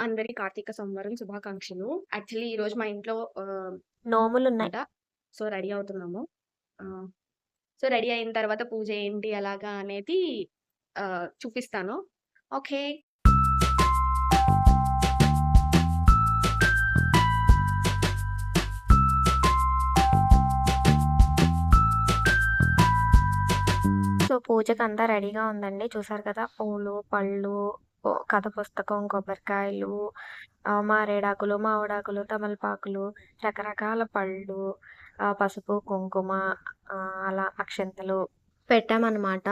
అందరికి కార్తీక సోమవారం శుభాకాంక్షలు. యాక్చువల్లీ ఈరోజు మా ఇంట్లో నోములున్నాయి. మాట. సో, రెడీ అవుతున్నాము. ఆహ్, సో, రెడీ అయిన తర్వాత పూజ ఏంటి అలాగా అనేది చూపిస్తాను. ఓకే. సో, పూజకంతా రెడీగా ఉందండి. చూసారు కదా! పూలు, పళ్ళు, కథ పుస్తకం, కొబ్బరికాయలు, మారేడాకులు, మావిడాకులు, తమలపాకులు, రకరకాల పళ్ళు, పసుపు, కుంకుమ, అలా అక్షింతలు పెట్టామనమాట.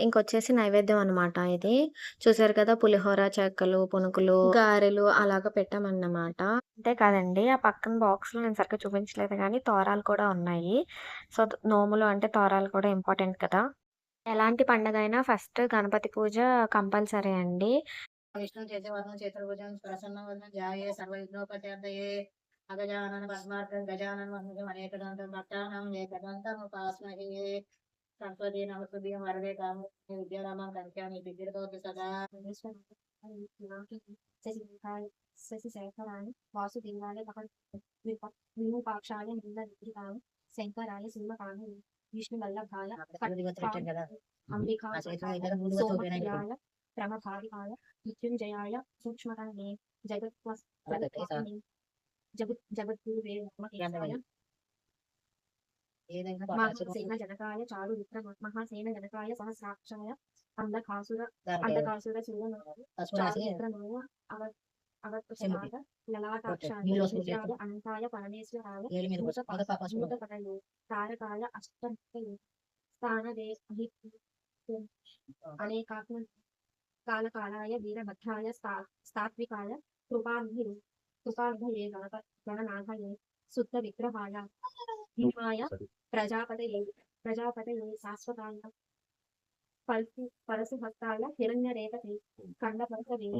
ఇంకొచ్చేసి నైవేద్యం అనమాట ఇది. చూసారు కదా! పులిహోర, చెక్కలు, పునుకులు, గారెలు అలాగా పెట్టామన్నమాట. అంతే కాదండి. ఆ పక్కన బాక్స్‌లో నేను సరిగ్గా చూపించలేదు గానీ, తోరాలు కూడా ఉన్నాయి. సో, నోములు అంటే తోరాలు కూడా ఇంపార్టెంట్ కదా! ఎలాంటి పండగైనా ఫస్ట్ గణపతి పూజ కంపల్సరీ అండి. విష్ణుం చేసేవాళ్ళం చతుర్భుజం ప్రసన్నవదనం ధ్యాయే సర్వవిఘ్నోపశాంతయే అగజానన పద్మార్కం గజానన వదనం అనేకదంతం భక్తానాం ఏకదంతం ఉపాస్మహే సంపదే నమస్తుభ్యం వరదే కామ విద్యారామం కంక్యామి విద్యుతోపి సదా శశిశేఖరాయ వాసుదేవాయ విరూపాక్షాయ నీలవిగ్రహాయ శంకరాయ శివకాయ విష్ణువల్లభాయ కదా అంబికా ఆ చేతుల దగ్గర ముందుగా చూపినాయి సోమప్రియాయ ప్రమథారికాయ మృత్యుంజయాయ సూక్ష్మకర్ణే జగత్వస్త్రాయ జగద్గురువే నమః ఏదైనా మహాసేన జనకాయ చారు విక్ర మహాసేన జనకాయ సహస్రాక్షాయ అంధకాసుర చారు విక్రమాయ అవత్సరాయ లలాటాక్షాయ విద్యాయ అనంతాయ పరమేశ్వరాయ భూతపటయే తారకాయ అష్టమయ స్థానదే అనేకాత్మ కాలకాలాయ వీరభద్రాయ సాత్వికాయ కృపానిధయే గణనాథయే శుద్ధ విగ్రహాయ భీమాయ ప్రజాపతయే శాశ్వతాయ పరశుహస్తాయ హిరణ్యరేతతే ఖండపరసవే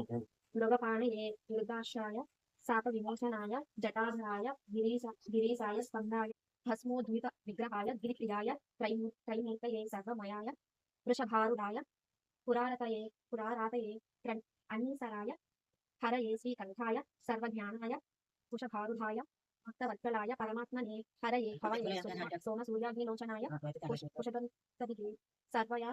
మృగపాణయే మృగాశాయ శాప విమోచనాయ జటాధరాయ గిరీశాయ స్కందాయ భస్మోద్విత విగ్రహాయ గిరిప్రియాయ త్రైమూర్తయే సర్వమయాయ వృషభారుడాయ పురారాతయే అనీసరాయ హరయే శ్రీకంఠాయ సర్వజ్ఞానాయ కుశభారుఢాయ భక్తవత్సలాయ పరమాత్మనే హరయే భవయే సోమ సూర్యాగ్నిలోచనాయ కుశదంతదిగే సర్వయా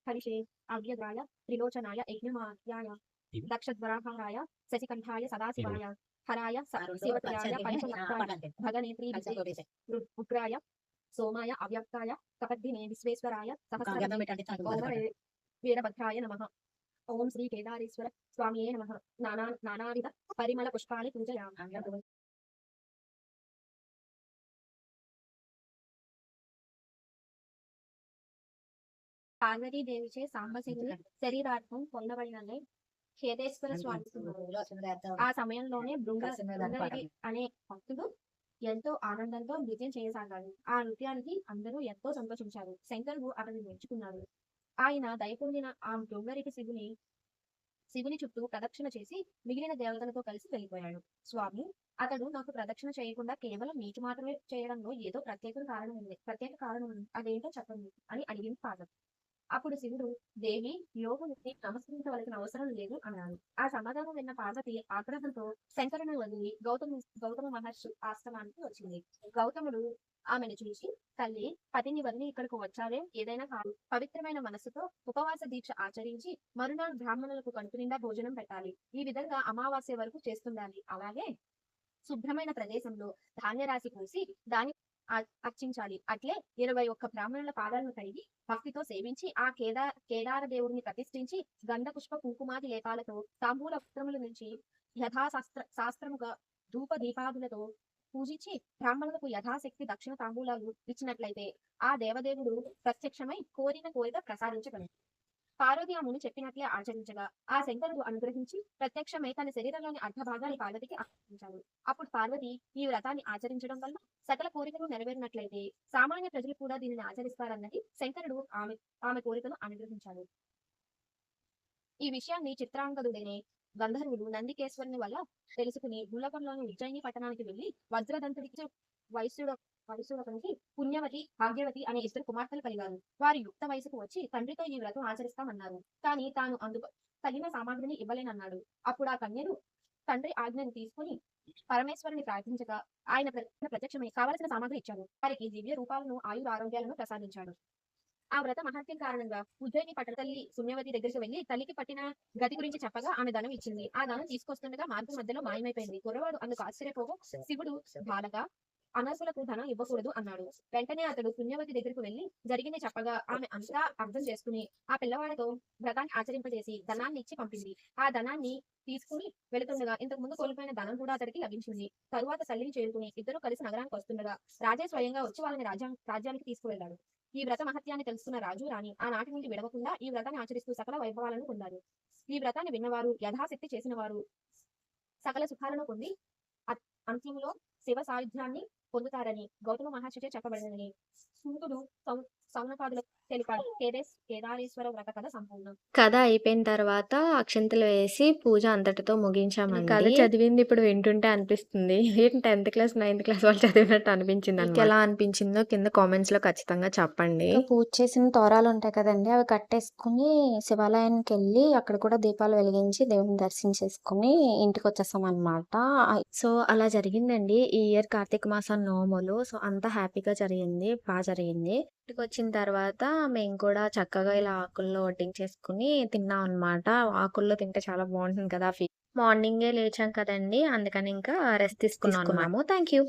హరిషే అవ్యద్రాయ త్రిలోచనాయ యజ్ఞమార్యాయ దక్షద్వరాహారాయ శశికంఠాయ సదాశివాయ హరాయ శివప్రియాయ పంచవక్త్రాయ భగనేత్రీ ఉగ్రాయ సోమాయ అవ్యక్తాయ కపద్దినే విశ్వేశ్వరాయ సహస్ర వీరభద్రాయ నమః. ఓం శ్రీ కేదారేశ్వర స్వామియే నమః. నానావిధ పరిమళ పుష్పాన్ని పూజయామి. పార్వతీదేవిచే సాంబశివుని శరీరార్థం పొందబడిననే ఖేదేశ్వర స్వామి. ఆ సమయంలోనే బృంగగిరి అనే భక్తుడు ఎంతో ఆనందంతో నృత్యం చేయసాగాడు. ఆ నృత్యానికి అందరూ ఎంతో సంతోషించారు. శంకరుడు అతన్ని మెచ్చుకున్నాడు. ఆయన దయపొందిన ఆ బృంగరికి శివుని చుట్టూ ప్రదక్షిణ చేసి మిగిలిన దేవతలతో కలిసి వెళ్ళిపోయాడు. స్వామి, అతడు నాకు ప్రదక్షిణ చేయకుండా కేవలం నీకు మాత్రమే చేయడంలో ఏదో ప్రత్యేక కారణం ఉంది. అదేంటో చెప్పండి అని అడిగింది పార్వతి. అప్పుడు శివుడు, దేవి, యోగునికి నమస్కరించవలసిన అవసరం లేదు అన్నాడు. ఆ సమాధానం విన్న పార్వతి ఆగ్రహంతో శంకరుని వదిలి గౌతమ మహర్షి ఆశ్రమానికి వచ్చింది. గౌతముడు ఆమెను చూసి, తల్లి, పతిని వదిలి ఇక్కడకు వచ్చావే, ఏదైనా కాదు. పవిత్రమైన మనస్సుతో ఉపవాస దీక్ష ఆచరించి మరునాడు బ్రాహ్మణులకు కడుపు నిండా భోజనం పెట్టాలి. ఈ విధంగా అమావాస్య వరకు చేస్తుండాలి. అలాగే శుభ్రమైన ప్రదేశంలో ధాన్యరాశి పూసి దాని అర్చించాలి. అట్లే 21 బ్రాహ్మణుల పాదాలను కడిగి భక్తితో సేవించి ఆ కేదార దేవుడిని ప్రతిష్ఠించి గంధ పుష్ప కుంకుమాది లేపాలతో తాంబూల వస్త్రముల నుంచి శాస్త్రముగా ధూప దీపాదులతో పూజించి బ్రాహ్మణులకు యథాశక్తి దక్షిణ తాంబూలాలు ఇచ్చినట్లయితే ఆ దేవదేవుడు ప్రత్యక్షమై కోరిన కోరిక ప్రసాదించగలడు. పార్వతి ఆ ముని చెప్పినట్లే ఆచరించగా ఆ శంకరుడు అనుగ్రహించి ప్రత్యక్షమై తన శరీరంలోని అర్ధభాగాన్ని పార్వతికి అర్పించాడు. అప్పుడు పార్వతి ఈ వ్రతాన్ని ఆచరించడం వల్ల సకల కోరికలు నెరవేరినట్లయితే సామాన్య ప్రజలు కూడా దీనిని ఆచరిస్తారన్నది శంకరుడు ఆమె కోరికను అనుగ్రహించాడు. ఈ విషయాన్ని చిత్రాంగదుడనే గంధర్వుడు నందికేశ్వరుని వల్ల తెలుసుకుని భూలోకంలోని ఉజ్జయిని పట్టణానికి వెళ్లి వజ్రదంతుడికి వైశ్యుడొకనికి పుణ్యవతి, భాగ్యవతి అనే ఇద్దరు కుమార్తెలు కలిగారు. వారు యుక్త వయసుకు వచ్చి తండ్రితో ఈ వ్రతం ఆచరిస్తామన్నారు. కానీ తాను అందుకు తగిన సామాగ్రిని ఇవ్వలేనన్నాడు. అప్పుడు ఆ కన్యలు తండ్రి ఆజ్ఞను తీసుకుని పరమేశ్వరుని ప్రార్థించగా ఆయన ప్రత్యక్షమై కావలసిన సామాగ్రి ఇచ్చాడు. వారికి దివ్య రూపాలను ఆరోగ్యాలను ప్రసాదించాడు. ఆ వ్రత మహత్యం కారణంగా ఉజ్జయిని పట్టణ తల్లి శూన్యవతి దగ్గరికి వెళ్లి తల్లికి పట్టిన గతి గురించి చెప్పగా ఆమె ధనం ఇచ్చింది. ఆ ధనం తీసుకొస్తుండగా మార్గం మధ్యలో మాయమైపోయింది. కుర్రవాడు అందుకు ఆశ్చర్యపోగా శివుడు బాలక అనర్సులకు ధనం ఇవ్వకూడదు అన్నాడు. వెంటనే అతడు శూన్యవతి దగ్గరకు వెళ్లి జరిగింది చెప్పగా ఆమె అంతా అర్థం చేసుకుని ఆ పిల్లవాడితో వ్రతాన్ని ఆచరింపజేసి ధనాన్ని ఇచ్చి పంపింది. ఆ ధనాన్ని తీసుకుని వెళుతుండగా ఇంతకు ముందు కోల్పోయిన ధనం కూడా అతడికి లభించింది. తరువాత తల్లిని చేరుకుని ఇద్దరు కలిసి నగరానికి వస్తుండగా రాజే స్వయంగా వచ్చి వాళ్ళని రాజ్యానికి తీసుకువెళ్లాడు. ఈ వ్రత మహత్యాన్ని తెలుసుకున్న రాజు రాణి ఆనాటి నుండి విడవకుండా ఈ వ్రతాన్ని ఆచరిస్తూ సకల వైభవాలను పొందారు. ఈ వ్రతాన్ని విన్నవారు యథాశక్తి చేసిన వారు సకల సుఖాలను పొంది అంత్యంలో శివ సాయుధ్యాన్ని పొందుతారని గౌతమ మహర్షిచే చెప్పబడినని సూతుడు సౌనకాదులకు తెలిపాడు. కేదారేశ్వర వ్రత కథ సంపూర్ణం. కథ అయిపోయిన తర్వాత అక్షంతలు వేసి పూజ అంతటితో ముగించామండి. కథ చదివింది ఇప్పుడు వింటుంటే అనిపిస్తుంది 10th క్లాస్ 9th క్లాస్ వాళ్ళు చదివినట్టు అనిపించింది. ఎలా అనిపించిందో కింద కామెంట్స్ లో ఖచ్చితంగా చెప్పండి. పూజ చేసిన తోరాలు ఉంటాయి కదండి, అవి కట్టేసుకుని శివాలయానికి వెళ్ళి అక్కడ కూడా దీపాలు వెలిగించి దేవుని దర్శించేసుకుని ఇంటికి వచ్చేస్తాం అనమాట. సో అలా జరిగిందండి ఈ ఇయర్ కార్తీక మాసం నోములు. సో అంతా హ్యాపీగా జరిగింది, బాగా జరిగింది. ఇంటికి వచ్చిన తర్వాత మేము కూడా చక్కగా ఇలా ఆకుల్లో వడ్డించేసుకుని తిన్నాం అనమాట. ఆకుల్లో తింటే చాలా బాగుంటుంది కదా. మార్నింగే లేచాం కదండి, అందుకని ఇంకా రెస్ట్ తీసుకున్నాము. Thank you.